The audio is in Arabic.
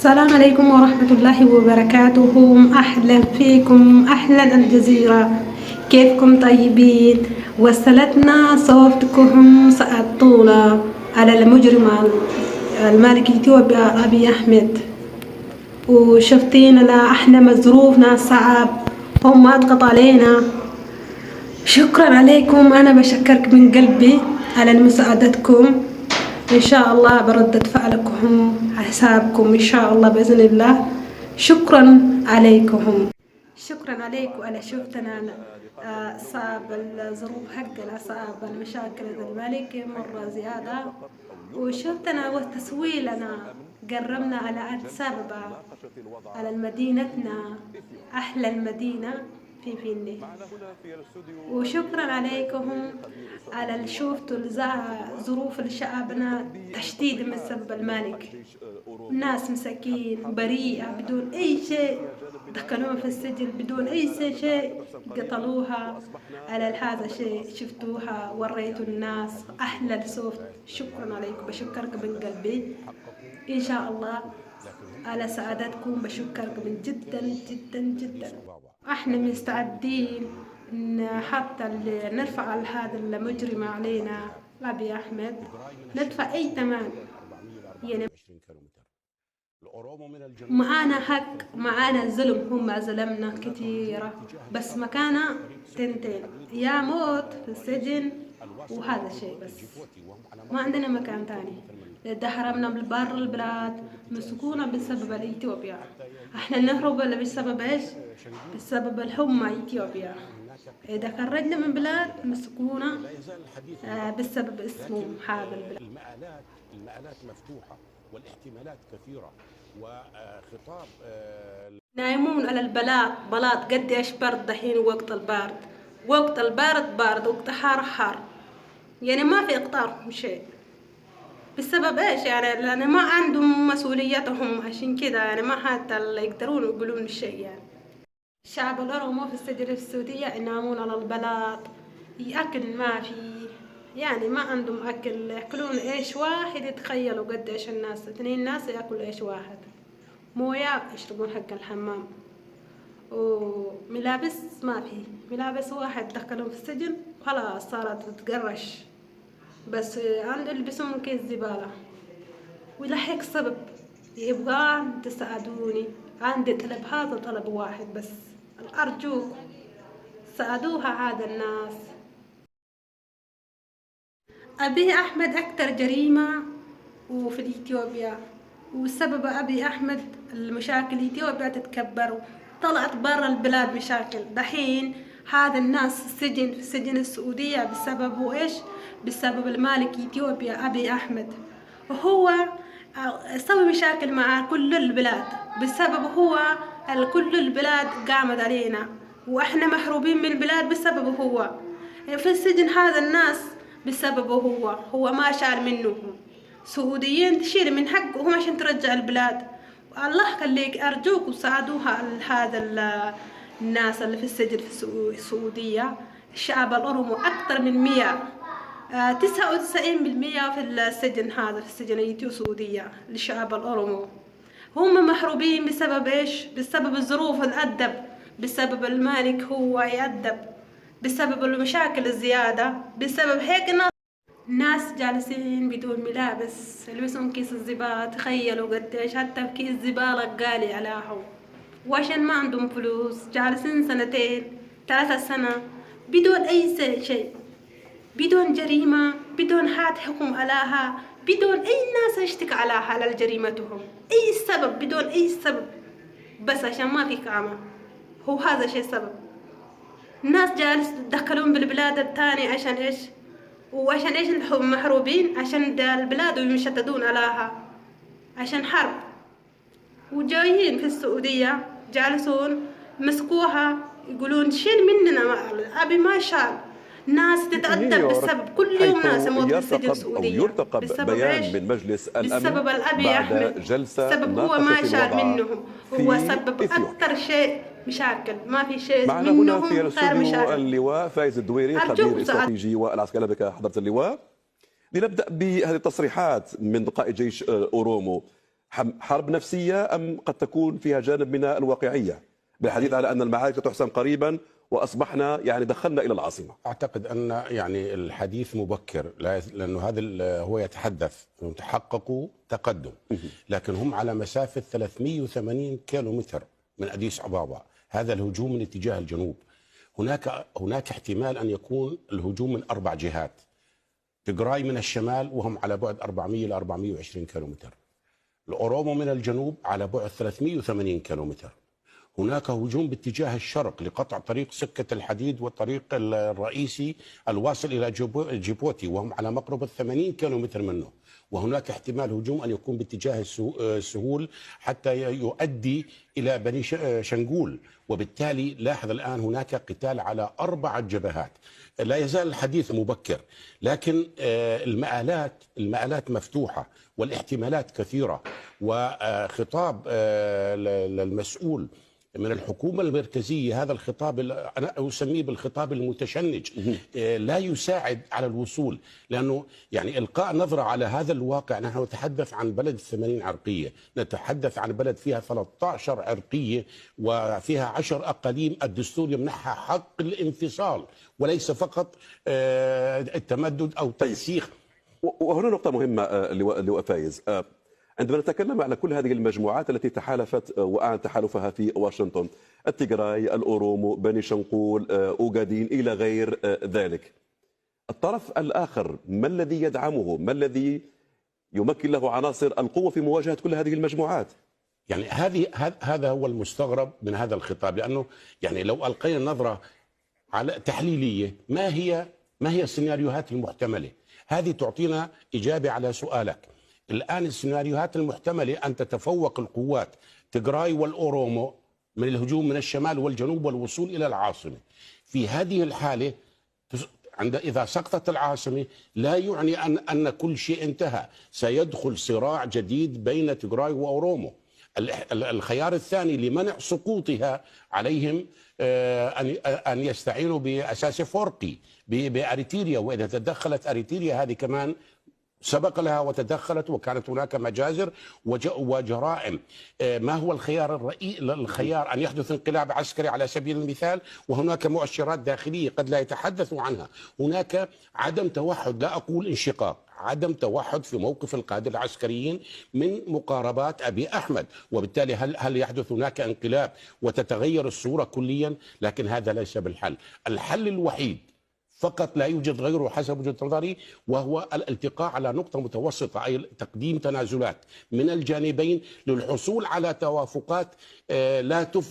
السلام عليكم ورحمة الله وبركاته. أهلا فيكم، أهلا الجزيرة. كيفكم طيبين؟ وصلتنا صوتكم سأطولة على المجرم الملك إثيوبيا أبي أحمد، وشفتين احنا مظروفنا صعب، هم أضغط علينا. شكرا عليكم، أنا بشكرك من قلبي على مساعدتكم. إن شاء الله بردة فعلكم حسابكم إن شاء الله بإذن الله. شكرا عليكم، شكرا عليكم على شفتنا. صعب الظروف حقنا، صعب المشاكل الملك مرة زيادة، وشفتنا وتسويلنا قربنا على سبب على مدينتنا، أحلى المدينة في فيني. وشكرا عليكم على شوفتوا ظروف شعبنا تشديد من سبب الملك. ناس مساكين بريئة بدون أي شيء، دخلوهم في السجن بدون أي شيء، قتلوها. على هذا الشيء شفتوها، وريتوا الناس أحلى الصوت. شكرا عليكم، بشكرك من قلبي إن شاء الله على سعادتكم. بشكرك من جدا جدا جدا. احنا مستعدين حتى نرفع هذا المجرم علينا أبي أحمد، ندفع أي ثمن. يعني معانا حق، معانا ظلم، هم ظلمنا كثيرة، بس مكاننا تنتين، يا موت في السجن وهذا الشيء بس، ما عندنا مكان تاني. ده حرمنا من بر البلاد، مسكونا بسبب اثيوبيا. احنا نهرب بسبب ايش؟ بسبب الحمى اثيوبيا. اذا خرجنا من بلاد مسكونا بسبب اسمهم هذا البلاد. المآلات مفتوحة والاحتمالات كثيرة وخطاب نايمون على البلاط، بلاط قديش برد دحين. وقت البارد، وقت البارد بارد، وقت حار حار، يعني ما في اقطار شيء. بسبب ايش؟ يعني لان ما عندهم مسؤولياتهم، عشان كده يعني ما حتى يقدرون يقولون شيء. يعني الشعب الأورومو في السجن في السعودية ينامون على البلاط، أكل ما في، يعني ما عندهم أكل، يأكلون إيش واحد. يتخيلوا قديش الناس، 2 ناس يأكلوا إيش واحد. موية يشربون حق الحمام، وملابس ما في ملابس. واحد دخلهم في السجن خلاص صارت تتقرش، بس عنده يلبسون كيس زبالة. ولهيك سبب يبغى تساعدوني، عندي طلب، هذا طلب واحد بس، أرجوك ساعدوها هذا الناس. أبي أحمد أكتر جريمة وفي إثيوبيا، وسبب أبي أحمد المشاكل إثيوبيا تتكبر، طلعت برا البلاد مشاكل. دحين هذا الناس السجن في السجن السعودية بسببه إيش؟ بسبب المالك إثيوبيا أبي أحمد. وهو سوي مشاكل مع كل البلاد، بسبب هو كل البلاد قامت علينا، وإحنا محروبين من البلاد بسببه هو. في السجن هذا الناس بسببه هو ما شال منهم. سعوديين تشيل من حقهم عشان ترجع البلاد. الله خليك، أرجوك ساعدوها هذا الناس اللي في السجن في السعودية. الشعب الأورومو أكثر من 99% في السجن هذا، في السجن السعودية للشعب الأورومو. هم محروبين بسبب إيش؟ بسبب الظروف الأدب، بسبب المالك هو يأدب، بسبب المشاكل الزيادة. بسبب هيك ناس جالسين بدون ملابس، يلبسون كيس الزبالة. تخيلوا قديش، حتى كيس الزبالة غالي عليهم، وعشان ما عندهم فلوس جالسين 2 3 سنة بدون أي شيء، بدون جريمة، بدون حد حكم عليها، بدون أي ناس يشتكي عليها على جريمتهم، أي سبب، بدون أي سبب، بس عشان ما في كامة. هو هذا شيء سبب. الناس جالس دخلون بالبلاد الثانية عشان إيش؟ وعشان إيش محروبين؟ عشان البلاد ويشتدون عليها عشان حرب. وجايين في السعودية جالسون مسكوها يقولون شيل مننا. أبي ما شال. ناس تتأدب بسبب كل يوم ناس يموت في السجن السعودية بسبب بيان إيش؟ من مجلس الأمن بسبب الأبي أحمد، بعد جلسة سبب هو ما ناقشت شال الوضع منهم، هو في سبب إثيوبيا. أكثر شيء مشاكل، ما في شيء معنا هنا في منهم غير الاستوديو مشاكل. اللواء فايز الدويري، أرجوك خبير استراتيجي والعسكري بك حضرة اللواء. لنبدأ بهذه التصريحات من قائد جيش أورومو. حرب نفسية أم قد تكون فيها جانب من الواقعية بالحديث على أن المعارك تحسم قريبا وأصبحنا يعني دخلنا إلى العاصمة؟ أعتقد أن يعني الحديث مبكر، لأنه هذا هو يتحدث تحققوا تقدم، لكن هم على مسافة 380 كيلومتر من أديس أبابا. هذا الهجوم من اتجاه الجنوب. هناك احتمال أن يكون الهجوم من 4 جهات. تجراي من الشمال وهم على بعد 400 إلى 420 كيلومتر. الأورومو من الجنوب على بعد 380 كيلومتر. هناك هجوم باتجاه الشرق لقطع طريق سكة الحديد والطريق الرئيسي الواصل إلى جيبوتي وهم على مقرب 80 كيلومتر منه. وهناك احتمال هجوم أن يكون باتجاه السهول حتى يؤدي إلى بني شنغول. وبالتالي لاحظ الآن هناك قتال على 4 جبهات. لا يزال الحديث مبكر، لكن المآلات مفتوحة والاحتمالات كثيرة. وخطاب المسؤول من الحكومة المركزية، هذا الخطاب أنا أسميه بالخطاب المتشنج، لا يساعد على الوصول. لأنه يعني إلقاء نظرة على هذا الواقع، نحن نتحدث عن بلد 80 عرقية، نتحدث عن بلد فيها 13 عرقية وفيها 10 أقاليم الدستور يمنحها حق الانفصال وليس فقط التمدد أو تنسيق. وهنا نقطة مهمة لواء فايز، عندما نتكلم على كل هذه المجموعات التي تحالفت وأعلن تحالفها في واشنطن، التيغراي، الأورومو، بني شنقول، أوغادين إلى غير ذلك، الطرف الآخر ما الذي يدعمه؟ ما الذي يمكن له عناصر القوة في مواجهة كل هذه المجموعات؟ يعني هذا هو المستغرب من هذا الخطاب. لأنه يعني لو ألقينا نظرة على تحليلية، ما هي السيناريوهات المحتملة؟ هذه تعطينا إجابة على سؤالك. الآن السيناريوهات المحتملة أن تتفوق القوات تيغراي والأورومو من الهجوم من الشمال والجنوب والوصول إلى العاصمة. في هذه الحالة إذا سقطت العاصمة لا يعني أن كل شيء انتهى، سيدخل صراع جديد بين تيغراي وأورومو. الخيار الثاني لمنع سقوطها عليهم أن يستعينوا بأساس فورقي بأريتريا، وإذا تدخلت أريتريا هذه كمان سبق لها وتدخلت وكانت هناك مجازر وجرائم. ما هو الخيار أن يحدث انقلاب عسكري على سبيل المثال، وهناك مؤشرات داخلية قد لا يتحدثوا عنها. هناك عدم توحد، لا أقول انشقاق، عدم توحد في موقف القادة العسكريين من مقاربات أبي أحمد. وبالتالي هل يحدث هناك انقلاب وتتغير الصورة كليا؟ لكن هذا ليس بالحل. الحل الوحيد فقط لا يوجد غيره حسب وجهة نظري، وهو الالتقاء على نقطة متوسطة، أي تقديم تنازلات من الجانبين للحصول على توافقات لا تفضي